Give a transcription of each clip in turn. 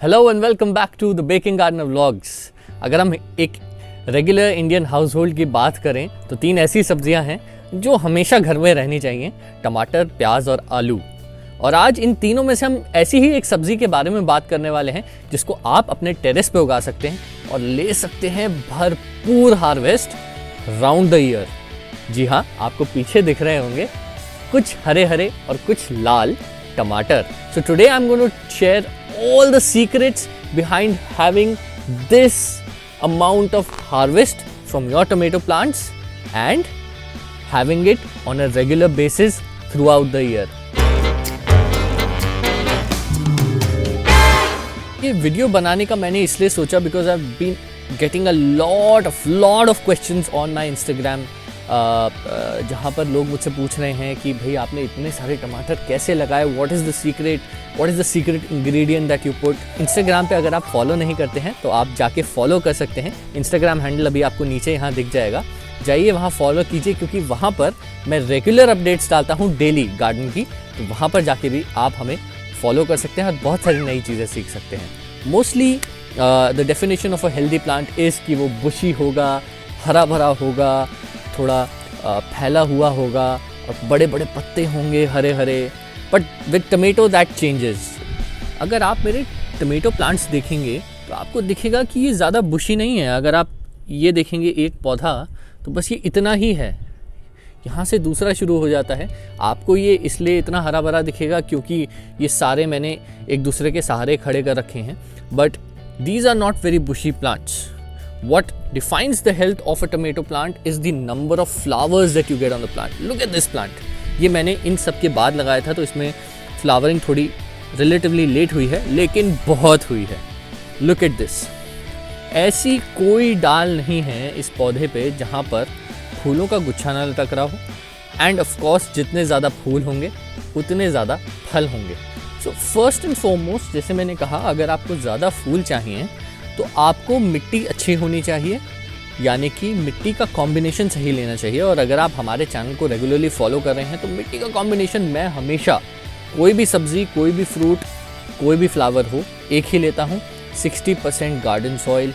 Hello and welcome back to the baking garden vlogs. अगर हम एक रेगुलर इंडियन हाउस होल्ड की बात करें तो तीन ऐसी सब्जियां हैं जो हमेशा घर में रहनी चाहिए: टमाटर, प्याज और आलू। और आज इन तीनों में से हम ऐसी ही एक सब्जी के बारे में बात करने वाले हैं जिसको आप अपने टेरेस पे उगा सकते हैं और ले सकते हैं भरपूर हार्वेस्ट राउंड द ईयर। जी हाँ, आपको पीछे दिख रहे होंगे कुछ हरे हरे और कुछ लाल टमाटर। So today I am going to share all the secrets behind having this amount of harvest from your tomato plants and having it on a regular basis throughout the year. ये वीडियो बनाने का मैंने इसलिए सोचा because I've been getting a lot of questions on my Instagram जहाँ पर लोग मुझसे पूछ रहे हैं कि भाई आपने इतने सारे टमाटर कैसे लगाए, what is the secret ingredient that you put. Instagram पे अगर आप फॉलो नहीं करते हैं तो आप जाके फॉलो कर सकते हैं। इंस्टाग्राम हैंडल अभी आपको नीचे यहाँ दिख जाएगा, जाइए वहाँ फॉलो कीजिए क्योंकि वहाँ पर मैं रेगुलर अपडेट्स डालता हूँ डेली गार्डन की। तो वहाँ पर जाके भी आप हमें फॉलो कर सकते हैं और बहुत सारी नई चीज़ें सीख सकते हैं। Mostly the definition of a healthy plant is कि वो बुशी होगा, हरा भरा होगा, थोड़ा फैला हुआ होगा और बड़े बड़े पत्ते होंगे हरे हरे। But with tomato that changes. अगर आप मेरे टमेटो प्लांट्स देखेंगे तो आपको दिखेगा कि ये ज़्यादा बुशी नहीं है। अगर आप ये देखेंगे एक पौधा तो बस ये इतना ही है, यहाँ से दूसरा शुरू हो जाता है। आपको ये इसलिए इतना हरा भरा दिखेगा क्योंकि ये सारे मैंने एक दूसरे के सहारे खड़े कर रखे हैं। But these are not very bushy plants. What defines the health of a tomato plant is the number of flowers that you get on the plant. Look at this plant. ये मैंने इन सब के बाद लगाया था तो इसमें फ्लावरिंग थोड़ी रिलेटिवली लेट हुई है लेकिन बहुत हुई है। Look at this. ऐसी कोई डाल नहीं है इस पौधे पे जहाँ पर फूलों का गुच्छा ना लटक रहा हो। एंड ऑफ कोर्स जितने ज़्यादा फूल होंगे उतने ज़्यादा फल होंगे। सो फर्स्ट एंड फॉरमोस्ट, जैसे मैंने कहा, अगर आपको ज़्यादा फूल चाहिए तो आपको मिट्टी अच्छी होनी चाहिए, यानी कि मिट्टी का कॉम्बिनेशन सही लेना चाहिए। और अगर आप हमारे चैनल को रेगुलरली फॉलो कर रहे हैं तो मिट्टी का कॉम्बिनेशन मैं हमेशा कोई भी सब्ज़ी, कोई भी फ्रूट, कोई भी फ्लावर हो, एक ही लेता हूँ। 60% garden soil,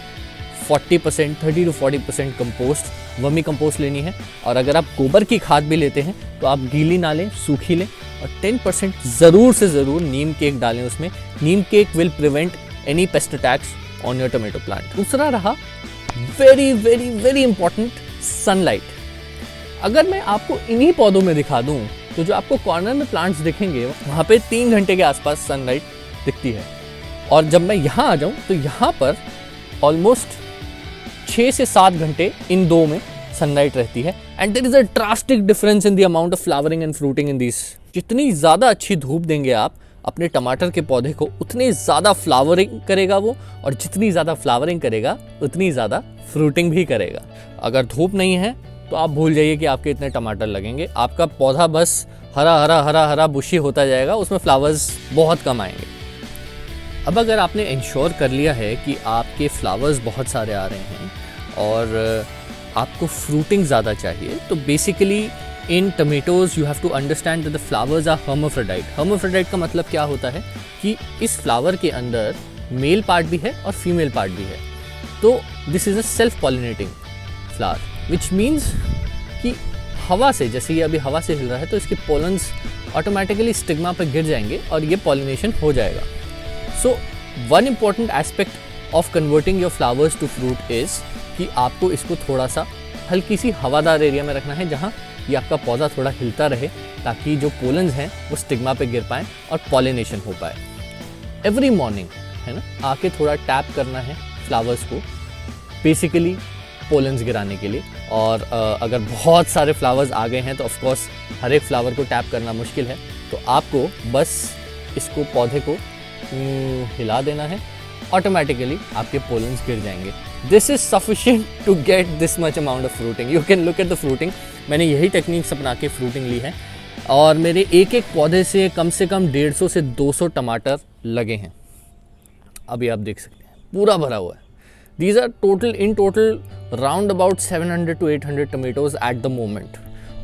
40% 30 to 40% compost, vermi compost लेनी है। और अगर आप गोबर की खाद भी लेते हैं तो आप गीली ना लें, सूखी लें। और 10% ज़रूर से ज़रूर नीम केक डालें उसमें। Neem cake will prevent any pest attacks on your tomato plant. दूसरा रहा वेरी इंपॉर्टेंट, सनलाइट। अगर मैं आपको इन्हीं पौधों में दिखा दूं तो जो आपको कॉर्नर में प्लांट्स दिखेंगे वहाँ पे 3 घंटे के आसपास सनलाइट दिखती है। और जब मैं यहाँ आ जाऊँ तो यहाँ पर ऑलमोस्ट 6 से 7 घंटे इन दो में सनलाइट रहती है। And there is a drastic difference in the amount of flowering and fruiting in this. जितनी ज़्यादा अच्छी धूप देंगे आप अपने टमाटर के पौधे को, उतनी ज़्यादा फ्लावरिंग करेगा वो, और जितनी ज़्यादा फ्लावरिंग करेगा उतनी ज़्यादा फ्रूटिंग भी करेगा। अगर धूप नहीं है तो आप भूल जाइए कि आपके इतने टमाटर लगेंगे। आपका पौधा बस हरा बुशी होता जाएगा, उसमें फ्लावर्स बहुत कम आएंगे। अब अगर आपने इंश्योर कर लिया है कि आपके फ्लावर्स बहुत सारे आ रहे हैं और आपको फ्रूटिंग ज़्यादा चाहिए, तो basically in tomatoes you have to understand that the flowers are hermaphrodite. Hermaphrodite का मतलब क्या होता है कि इस फ्लावर के अंदर मेल पार्ट भी है और फीमेल पार्ट भी है। तो this is a self pollinating flower, which means कि हवा से, जैसे ये अभी हवा से हिल रहा है तो इसके पोलन्स ऑटोमेटिकली स्टिग्मा पर गिर जाएंगे और ये पॉलिनेशन हो जाएगा। So one important aspect of converting your flowers to fruit is कि आपको इसको थोड़ा सा हल्की सी हवादार एरिया में रखना है जहाँ ये आपका पौधा थोड़ा हिलता रहे, ताकि जो पोलन्स हैं वो स्टिग्मा पे गिर पाएँ और पॉलिनेशन हो पाए। एवरी मॉर्निंग, है ना, आके थोड़ा टैप करना है फ्लावर्स को, बेसिकली पोलन्स गिराने के लिए। और अगर बहुत सारे फ्लावर्स आ गए हैं तो ऑफकोर्स हर एक फ्लावर को टैप करना मुश्किल है, तो आपको बस इसको, पौधे को हिला देना है, ऑटोमेटिकली आपके पोलन्स गिर जाएंगे। This is sufficient to get this much amount of fruiting. You can look at the fruiting. मैंने यही टेक्निक्स अपना के फ्रूटिंग ली है और मेरे एक पौधे से कम 150 से 200 टमाटर लगे हैं। अभी आप देख सकते हैं पूरा भरा हुआ है। These are in total round about 700 to 800 tomatoes at the moment.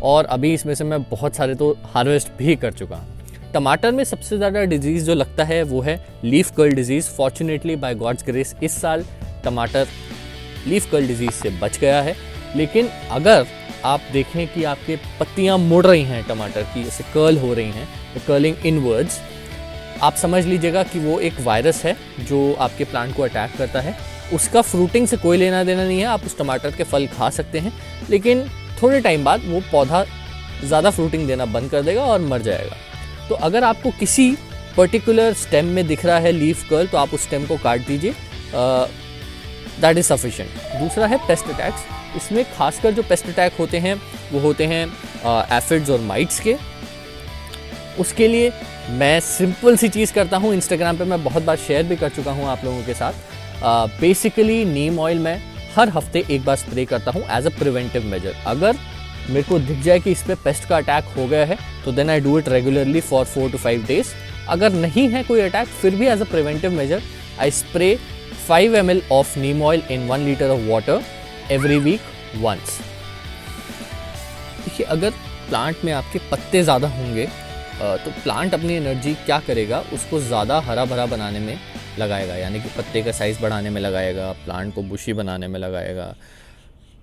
और अभी इसमें से मैं बहुत सारे तो हार्वेस्ट भी कर चुका हूँ। टमाटर में सबसे ज़्यादा डिजीज़ जो लगता है वो है leaf curl disease. Fortunately by God's grace इस साल टमाटर लीफ कर्ल डिजीज़ से बच गया है। लेकिन अगर आप देखें कि आपके पत्तियां मुड़ रही हैं टमाटर की, जैसे कर्ल हो रही हैं, तो कर्लिंग इनवर्ड्स, आप समझ लीजिएगा कि वो एक वायरस है जो आपके प्लांट को अटैक करता है। उसका फ्रूटिंग से कोई लेना देना नहीं है। आप उस टमाटर के फल खा सकते हैं, लेकिन थोड़े टाइम बाद वो पौधा ज़्यादा फ्रूटिंग देना बंद कर देगा और मर जाएगा। तो अगर आपको किसी पर्टिकुलर स्टेम में दिख रहा है लीफ कर्ल, तो आप उस स्टेम को काट दीजिए, दैट इज़ सफिशिएंट। दूसरा है पेस्ट अटैक्स। इसमें खासकर जो पेस्ट अटैक होते हैं वो होते हैं एफिड्स और माइट्स के। उसके लिए मैं सिंपल सी चीज़ करता हूँ, इंस्टाग्राम पे मैं बहुत बार शेयर भी कर चुका हूँ आप लोगों के साथ। बेसिकली नीम ऑयल मैं हर हफ्ते एक बार स्प्रे करता हूँ एज अ प्रिवेंटिव मेजर। अगर मेरे को दिख जाए कि इस पर पेस्ट का अटैक हो गया है तो then I do it regularly for 4 to 5 days। अगर नहीं है कोई अटैक, फिर भी as a preventive measure I spray 5 ml of neem oil in 1 liter of water every week once. देखिए, अगर प्लांट में आपके पत्ते ज़्यादा होंगे तो प्लांट अपनी एनर्जी क्या करेगा, उसको ज़्यादा हरा भरा बनाने में लगाएगा, यानी कि पत्ते का साइज़ बढ़ाने में लगाएगा, प्लांट को बुशी बनाने में लगाएगा।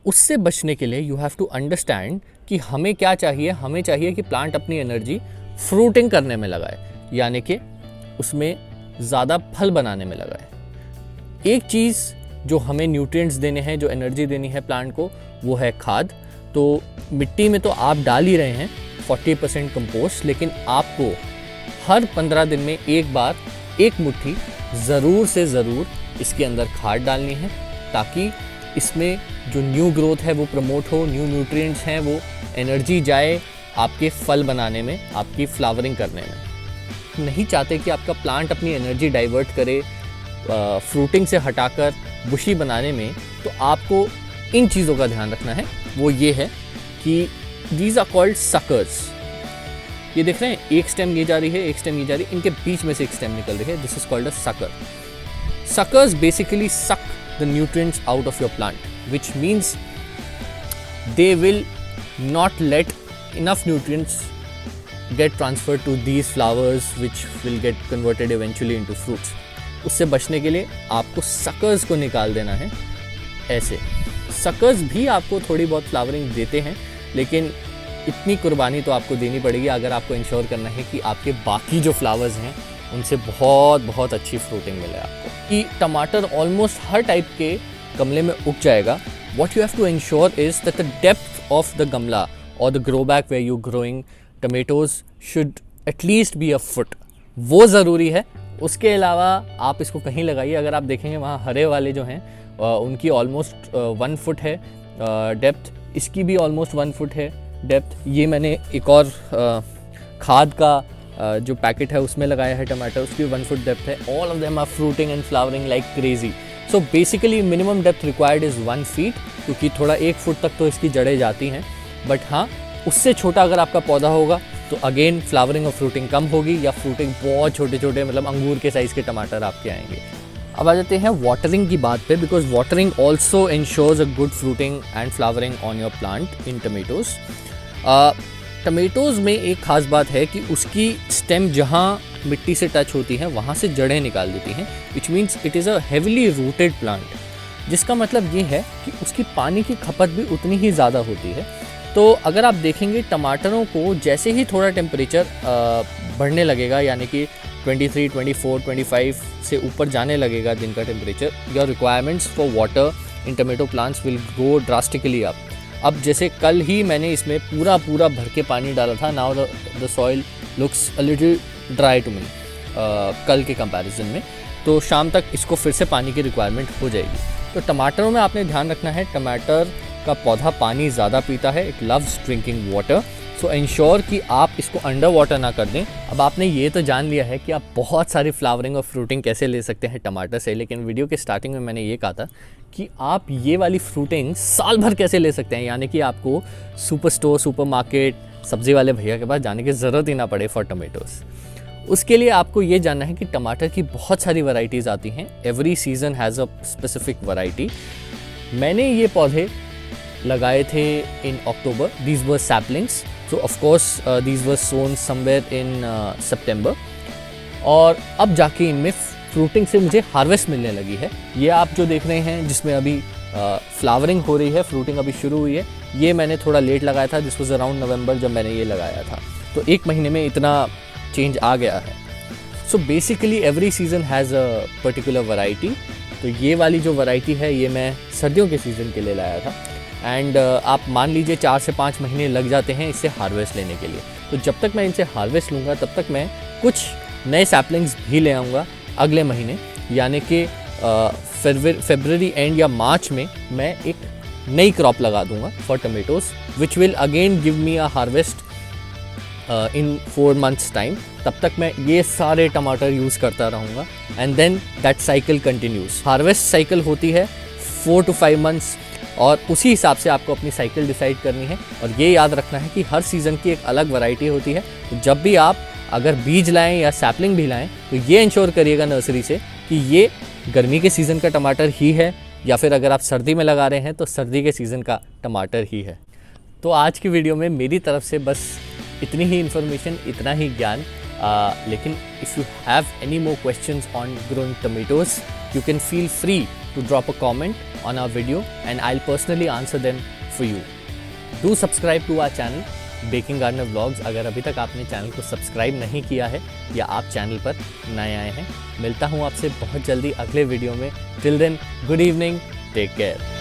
उससे बचने के लिए यू हैव टू अंडरस्टैंड कि हमें क्या चाहिए। हमें चाहिए कि प्लांट अपनी एनर्जी फ्रूटिंग करने में लगाए, यानी कि उसमें ज़्यादा फल बनाने में लगाए। एक चीज़ जो हमें न्यूट्रिएंट्स देने हैं, जो एनर्जी देनी है प्लांट को, वो है खाद। तो मिट्टी में तो आप डाल ही रहे हैं 40% कंपोस्ट, लेकिन आपको हर 15 दिन में एक बार 1 मुट्ठी ज़रूर से ज़रूर इसके अंदर खाद डालनी है, ताकि इसमें जो न्यू ग्रोथ है वो प्रमोट हो, न्यू न्यूट्रिएंट्स हैं वो एनर्जी जाए आपके फल बनाने में, आपकी फ्लावरिंग करने में। नहीं चाहते कि आपका प्लांट अपनी एनर्जी डाइवर्ट करे फ्रूटिंग से हटाकर बुशी बनाने में, तो आपको इन चीज़ों का ध्यान रखना है। वो ये है कि दीज आर कॉल्ड सकर्स। ये देख रहे हैं, एक स्टेम ये जा रही है, एक स्टेम ये जा रही है, इनके बीच में से एक स्टेम निकल रही है। This is called a sucker. Suckers basically suck the nutrients out of your plant, which means they will not let enough nutrients get transferred to these flowers, which will get converted eventually into fruits. उससे बचने के लिए आपको suckers को निकाल देना है। ऐसे suckers भी आपको थोड़ी बहुत फ्लावरिंग देते हैं, लेकिन इतनी कुर्बानी तो आपको देनी पड़ेगी अगर आपको इंश्योर करना है कि आपके बाकी जो फ्लावर्स हैं उनसे बहुत बहुत अच्छी फ्रूटिंग मिले आपको। कि टमाटर ऑलमोस्ट हर टाइप के गमले में उग जाएगा। What you have to ensure is that the depth of the गमला और the grow bag where you growing tomatoes should at least be a foot. वो ज़रूरी है। उसके अलावा आप इसको कहीं लगाइए, अगर आप देखेंगे वहाँ हरे वाले जो हैं उनकी ऑलमोस्ट 1 फुट है डेप्थ, इसकी भी ऑलमोस्ट 1 फुट है डेप्थ। ये मैंने एक और खाद का जो पैकेट है उसमें लगाया है टमाटर, उसकी 1 फुट डेप्थ है। All of them are fruiting and flowering like crazy. So basically minimum depth required is 1 feet, क्योंकि थोड़ा 1 फुट तक तो इसकी जड़ें जाती हैं। बट हाँ, उससे छोटा अगर आपका पौधा होगा तो अगेन फ्लावरिंग और फ्रूटिंग कम होगी, या फ्रूटिंग बहुत छोटे छोटे मतलब अंगूर के साइज़ के टमाटर आपके आएंगे। अब आ जाते हैं वाटरिंग की बात पे, because watering also ensures a good fruiting and flowering on your plant in tomatoes. Tomatoes में एक ख़ास बात है कि उसकी स्टेम जहाँ मिट्टी से टच होती है वहाँ से जड़ें निकाल देती हैं, which means it is a heavily rooted plant, जिसका मतलब ये है कि उसकी पानी की खपत भी उतनी ही ज़्यादा होती है। तो अगर आप देखेंगे टमाटरों को जैसे ही थोड़ा टेम्परेचर बढ़ने लगेगा, यानी कि 23, 24, 25 से ऊपर जाने लगेगा दिन का temperature, your requirements for water in tomato plants will go drastically up. अब जैसे कल ही मैंने इसमें पूरा भर के पानी डाला था, now the soil looks a little dry to me कल के कंपैरिजन में, तो शाम तक इसको फिर से पानी की रिक्वायरमेंट हो जाएगी। तो टमाटरों में आपने ध्यान रखना है, टमाटर का पौधा पानी ज़्यादा पीता है, it loves drinking water, so ensure कि आप इसको अंडर वाटर ना कर दें। अब आपने ये तो जान लिया है कि आप बहुत सारी फ्लावरिंग और फ्रूटिंग कैसे ले सकते हैं टमाटर से, लेकिन वीडियो के स्टार्टिंग में मैंने ये कहा था कि आप ये वाली फ्रूटिंग साल भर कैसे ले सकते हैं, यानी कि आपको सुपर स्टोर, सुपर मार्केट, सब्ज़ी वाले भैया के पास जाने की ज़रूरत ही ना पड़े फॉर टमेटोज़। उसके लिए आपको ये जानना है कि टमाटर की बहुत सारी वैरायटीज़ आती हैं, every season has a specific variety. मैंने ये पौधे लगाए थे in October, these were saplings, so of course these were sown somewhere in September, और अब जाके इनमें फ्रूटिंग से मुझे हार्वेस्ट मिलने लगी है। ये आप जो देख रहे हैं जिसमें अभी फ्लावरिंग हो रही है, फ्रूटिंग अभी शुरू हुई है, ये मैंने थोड़ा लेट लगाया था, दिस वाज अराउंड नवंबर जब मैंने ये लगाया था, तो 1 महीने में इतना चेंज आ गया है। So basically every season has a particular variety. तो ये वाली जो वैरायटी है ये मैं सर्दियों के सीज़न के लिए लाया था, एंड आप मान लीजिए 4 से 5 महीने लग जाते हैं इससे हार्वेस्ट लेने के लिए। तो जब तक मैं इनसे हार्वेस्ट लूँगा तब तक मैं कुछ नए सैपलिंग्स भी ले आऊँगा अगले महीने, यानी कि फरवरी एंड या मार्च में मैं एक नई क्रॉप लगा दूंगा for tomatoes, which will again give me a harvest in 4 months time. तब तक मैं ये सारे टमाटर यूज़ करता रहूँगा, and then that cycle continues. Harvest cycle होती है 4 to 5 months, और उसी हिसाब से आपको अपनी साइकिल डिसाइड करनी है। और ये याद रखना है कि हर सीज़न की एक अलग वैरायटी होती है। तो जब भी आप अगर बीज लाएं या सैपलिंग भी लाएं तो ये इंश्योर करिएगा नर्सरी से कि ये गर्मी के सीज़न का टमाटर ही है, या फिर अगर आप सर्दी में लगा रहे हैं तो सर्दी के सीज़न का टमाटर ही है। तो आज की वीडियो में मेरी तरफ से बस इतनी ही इन्फॉर्मेशन, इतना ही ज्ञान। लेकिन if you have any more questions on growing tomatoes, you can feel free to drop a comment on our video and I will personally answer them for you. Do subscribe to our channel baking gardener vlogs, अगर अभी तक आपने channel को subscribe नहीं किया है या आप चैनल पर नए आए हैं। मिलता हूँ आपसे बहुत जल्दी अगले वीडियो में। Till then, good evening, take care.